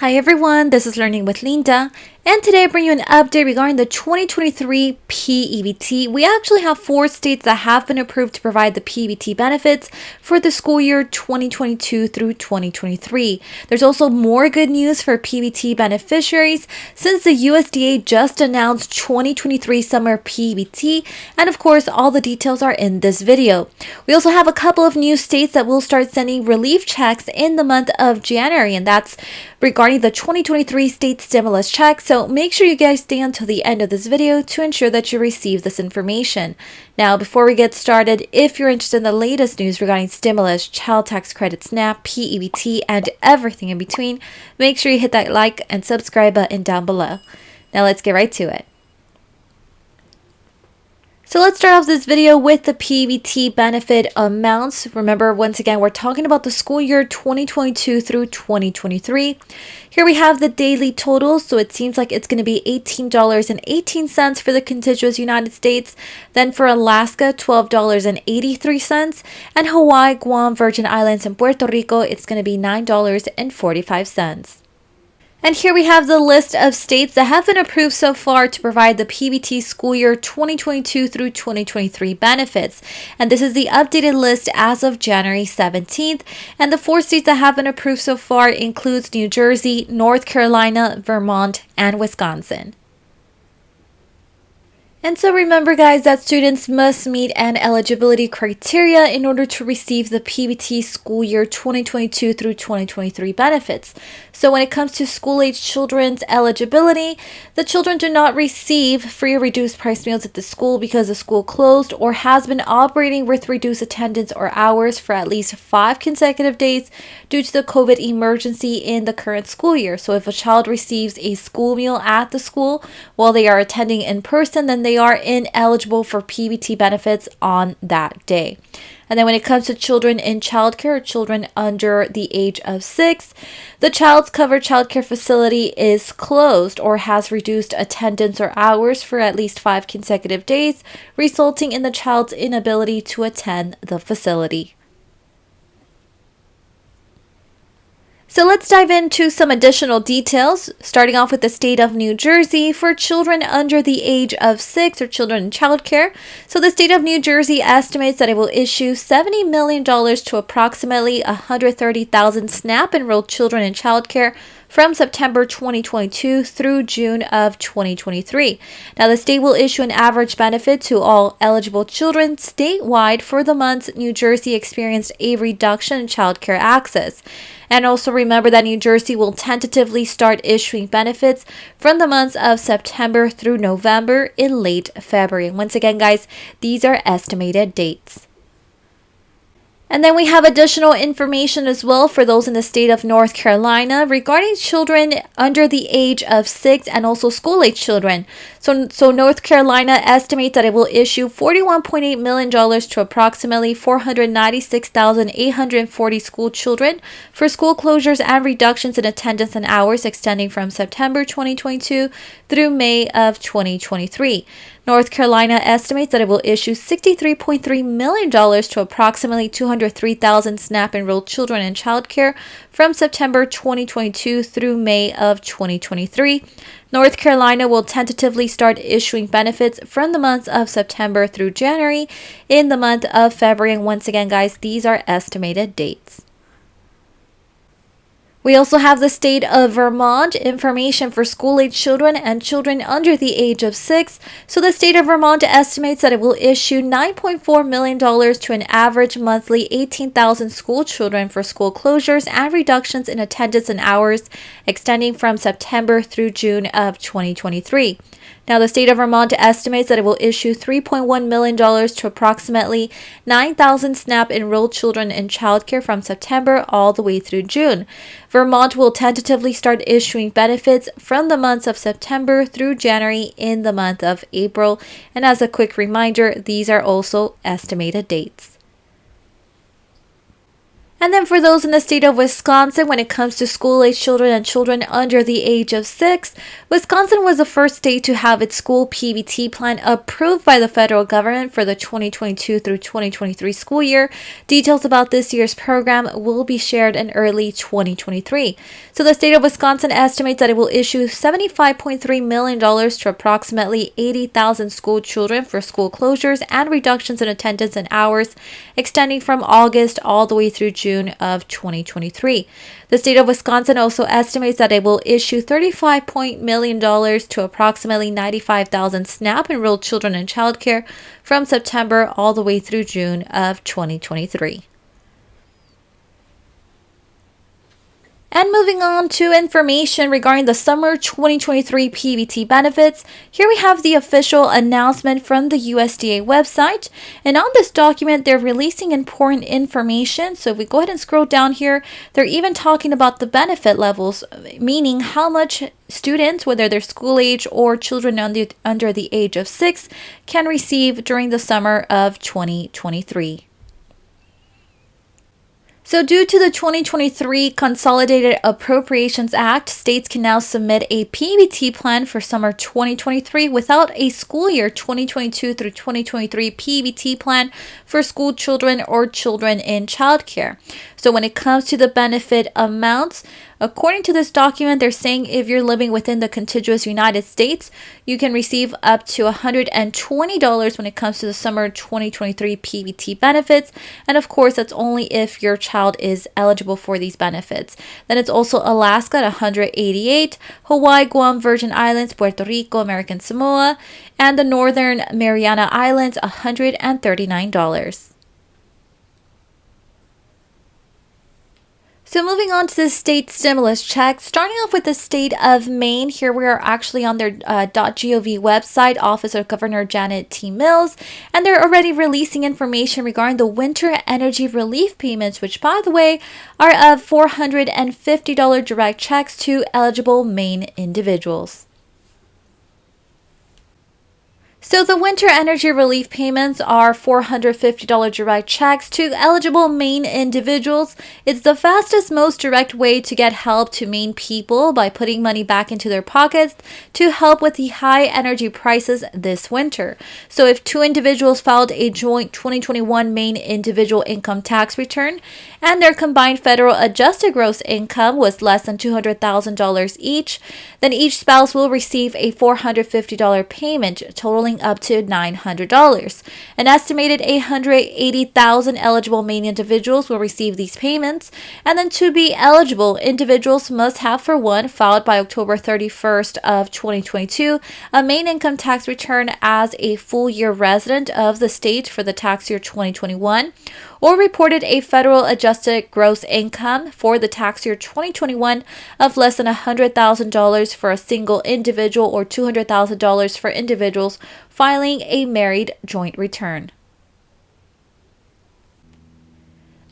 Hi everyone, this is Learning with Linda, and today I bring you an update regarding the 2023 P-EBT. We actually have 4 states that have been approved to provide the P-EBT benefits for the school year 2022 through 2023. There's also more good news for P-EBT beneficiaries since the USDA just announced 2023 summer P-EBT, and of course all the details are in this video. We also have a couple of new states that will start sending relief checks in the month of January, and that's regarding the 2023 state stimulus check, so make sure you guys stay until the end of this video to ensure that you receive this information. Now, before we get started, if you're interested in the latest news regarding stimulus, child tax credit, SNAP, P-EBT, and everything in between, make sure you hit that like and subscribe button down below. Now let's get right to it. So let's start off this video with the P-EBT benefit amounts. Remember, once again, we're talking about the school year 2022 through 2023. Here we have the daily totals. So it seems like it's going to be $18.18 for the contiguous United States. Then for Alaska, $12.83. And Hawaii, Guam, Virgin Islands, and Puerto Rico, it's going to be $9.45. And here we have the list of states that have been approved so far to provide the P-EBT school year 2022 through 2023 benefits. And this is the updated list as of January 17th. And the 4 states that have been approved so far includes New Jersey, North Carolina, Vermont, and Wisconsin. And so remember guys that students must meet an eligibility criteria in order to receive the P-EBT school year 2022 through 2023 benefits. So when it comes to school-age children's eligibility, the children do not receive free or reduced price meals at the school because the school closed or has been operating with reduced attendance or hours for at least 5 consecutive days due to the COVID emergency in the current school year. So if a child receives a school meal at the school while they are attending in person, then they are ineligible for P-EBT benefits on that day. And then when it comes to children in childcare or children under the age of 6, the child's covered childcare facility is closed or has reduced attendance or hours for at least 5 consecutive days, resulting in the child's inability to attend the facility. So let's dive into some additional details, starting off with the state of New Jersey for children under the age of 6 or children in childcare. So the state of New Jersey estimates that it will issue $70 million to approximately 130,000 SNAP-enrolled children in childcare from September 2022 through June of 2023. Now, the state will issue an average benefit to all eligible children statewide for the months New Jersey experienced a reduction in childcare access. And also remember that New Jersey will tentatively start issuing benefits from the months of September through November in late February. Once again, guys, these are estimated dates. And then we have additional information as well for those in the state of North Carolina regarding children under the age of 6 and also school-age children. So North Carolina estimates that it will issue $41.8 million to approximately 496,840 school children for school closures and reductions in attendance and hours extending from September 2022 through May of 2023. North Carolina estimates that it will issue $63.3 million to approximately 203,000 SNAP-enrolled children in childcare from September 2022 through May of 2023. North Carolina will tentatively start issuing benefits from the months of September through January in the month of February. And once again, guys, these are estimated dates. We also have the state of Vermont information for school-age children and children under the age of 6. So the state of Vermont estimates that it will issue $9.4 million to an average monthly 18,000 school children for school closures and reductions in attendance and hours extending from September through June of 2023. Now, the state of Vermont estimates that it will issue $3.1 million to approximately 9,000 SNAP-enrolled children in childcare from September all the way through June. Vermont will tentatively start issuing benefits from the months of September through January in the month of April. And as a quick reminder, these are also estimated dates. And then for those in the state of Wisconsin, when it comes to school-age children and children under the age of 6, Wisconsin was the first state to have its school P-EBT plan approved by the federal government for the 2022 through 2023 school year. Details about this year's program will be shared in early 2023. So the state of Wisconsin estimates that it will issue $75.3 million to approximately 80,000 school children for school closures and reductions in attendance and hours, extending from August all the way through June of 2023. The state of Wisconsin also estimates that it will issue $35 million to approximately 95,000 SNAP enrolled children in childcare from September all the way through June of 2023. And moving on to information regarding the summer 2023 P-EBT benefits, here we have the official announcement from the USDA website. And on this document, they're releasing important information. So if we go ahead and scroll down here, they're even talking about the benefit levels, meaning how much students, whether they're school age or children under the age of 6, can receive during the summer of 2023. So due to the 2023 Consolidated Appropriations Act, states can now submit a P-EBT plan for summer 2023 without a school year 2022 through 2023 P-EBT plan for school children or children in childcare. So when it comes to the benefit amounts, according to this document, they're saying if you're living within the contiguous United States, you can receive up to $120 when it comes to the summer 2023 P-EBT benefits. And of course, that's only if your child is eligible for these benefits. Then it's also Alaska at $188, Hawaii, Guam, Virgin Islands, Puerto Rico, American Samoa, and the Northern Mariana Islands, $139. So moving on to the state stimulus check, starting off with the state of Maine. Here we are actually on their .gov website, Office of Governor Janet T. Mills, and they're already releasing information regarding the winter energy relief payments, which, by the way, are of $450 direct checks to eligible Maine individuals. So the winter energy relief payments are $450 direct checks to eligible Maine individuals. It's the fastest, most direct way to get help to Maine people by putting money back into their pockets to help with the high energy prices this winter. So if two individuals filed a joint 2021 Maine individual income tax return and their combined federal adjusted gross income was less than $200,000 each, then each spouse will receive a $450 payment totaling up to $900. An estimated 880,000 eligible Maine individuals will receive these payments, and then to be eligible, individuals must have, for one, filed by October 31st of 2022 a Maine income tax return as a full-year resident of the state for the tax year 2021, or reported a federal adjusted gross income for the tax year 2021 of less than $100,000 for a single individual or $200,000 for individuals filing a married joint return.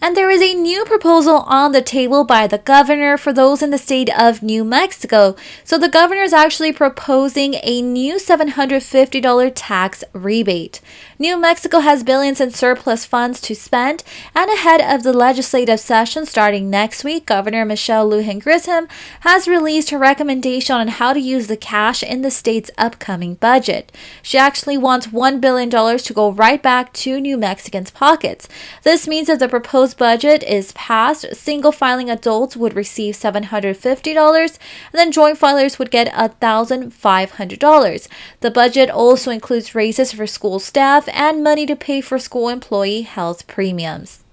And there is a new proposal on the table by the governor for those in the state of New Mexico. So the governor is actually proposing a new $750 tax rebate. New Mexico has billions in surplus funds to spend, and ahead of the legislative session starting next week, Governor Michelle Lujan Grisham has released her recommendation on how to use the cash in the state's upcoming budget. She actually wants $1 billion to go right back to New Mexicans' pockets. This means that the proposed budget is passed, single filing adults would receive $750, and then joint filers would get $1,500. The budget also includes raises for school staff and money to pay for school employee health premiums.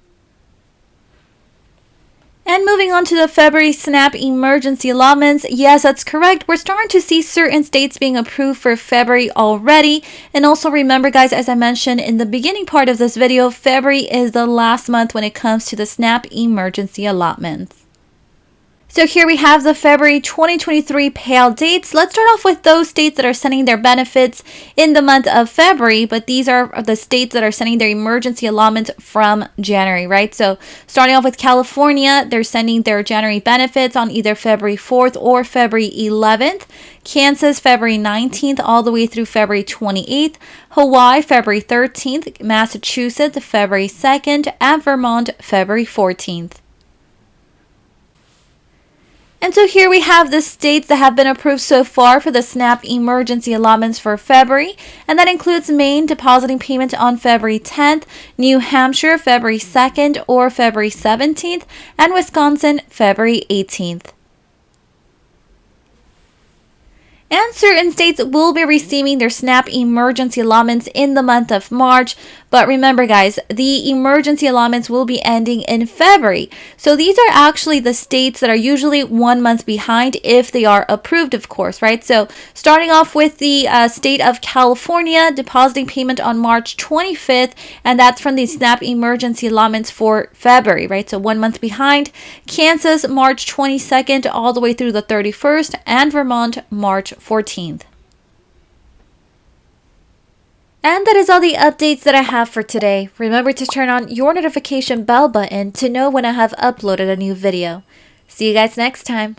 And moving on to the February SNAP emergency allotments, yes, that's correct. We're starting to see certain states being approved for February already. And also remember, guys, as I mentioned in the beginning part of this video, February is the last month when it comes to the SNAP emergency allotments. So here we have the February 2023 payout dates. Let's start off with those states that are sending their benefits in the month of February, but these are the states that are sending their emergency allotments from January, right? So starting off with California, they're sending their January benefits on either February 4th or February 11th. Kansas, February 19th all the way through February 28th. Hawaii, February 13th. Massachusetts, February 2nd. And Vermont, February 14th. And so here we have the states that have been approved so far for the SNAP emergency allotments for February. And that includes Maine depositing payment on February 10th, New Hampshire February 2nd or February 17th, and Wisconsin February 18th. And certain states will be receiving their SNAP emergency allotments in the month of March. But remember, guys, the emergency allotments will be ending in February. So these are actually the states that are usually 1 month behind if they are approved, of course, right? So starting off with the state of California, depositing payment on March 25th, and that's from the SNAP emergency allotments for February, right? So 1 month behind. Kansas, March 22nd, all the way through the 31st, and Vermont, March 14th. And that is all the updates that I have for today. Remember to turn on your notification bell button to know when I have uploaded a new video. See you guys next time.